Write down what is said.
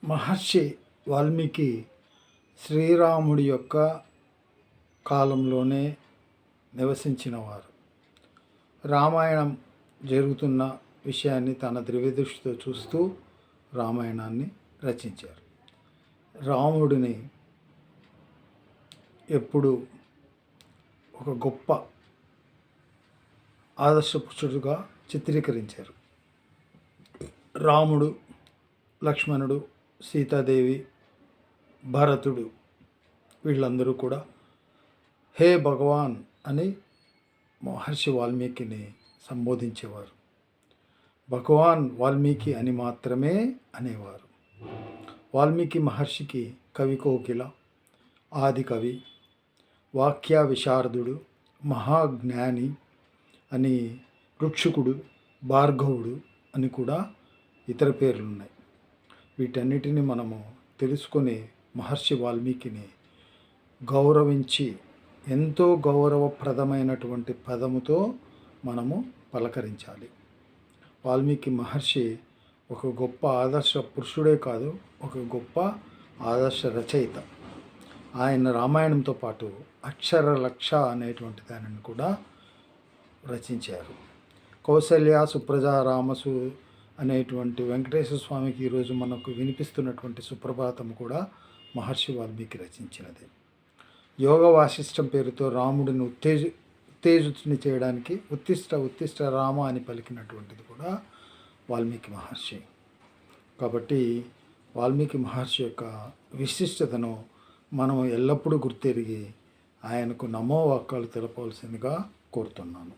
మహర్షి వాల్మీకి శ్రీరాముడి యొక్క కాలంలోనే నివసించినవారు. రామాయణం జరుగుతున్న విషయాన్ని తన దివ్యదృష్టితో చూస్తూ రామాయణాన్ని రచించారు. రాముడిని ఎప్పుడు ఒక గొప్ప ఆదర్శ పురుషుడుగా చిత్రీకరించారు. రాముడు, లక్ష్మణుడు, సీతాదేవి, భరతుడు వీళ్ళందరూ కూడా హే భగవాన్ అని మహర్షి వాల్మీకిని సంబోధించేవారు. భగవాన్ వాల్మీకి అని మాత్రమే అనేవారు. వాల్మీకి మహర్షికి కవి కోకిల, ఆది కవి, వాక్య విశారదుడు, మహాజ్ఞాని అని, రుక్షుకుడు, భార్గవుడు అని కూడా ఇతర పేర్లు ఉన్నాయి. వీటన్నిటిని మనము తెలుసుకొని మహర్షి వాల్మీకిని గౌరవించి ఎంతో గౌరవప్రదమైనటువంటి పదముతో మనము పలకరించాలి. వాల్మీకి మహర్షి ఒక గొప్ప ఆదర్శ పురుషుడే కాదు, ఒక గొప్ప ఆదర్శ రచయిత. ఆయన రామాయణంతో పాటు అక్షర లక్ష అనేటువంటి దానిని కూడా రచించారు. కౌసల్య సుప్రజ రామసు అనేటువంటి వెంకటేశ్వర స్వామికి ఈరోజు మనకు వినిపిస్తున్నటువంటి సుప్రభాతం కూడా మహర్షి వాల్మీకి రచించినది. యోగ వాసిష్టం పేరుతో రాముడిని ఉత్తేజితుని చేయడానికి ఉత్తిష్ట రామ అని పలికినటువంటిది కూడా వాల్మీకి మహర్షి. కాబట్టి వాల్మీకి మహర్షి యొక్క విశిష్టతను మనం ఎల్లప్పుడూ గుర్తెరిగి ఆయనకు నమో వాక్యాలు తెలపవలసిందిగా కోరుతున్నాను.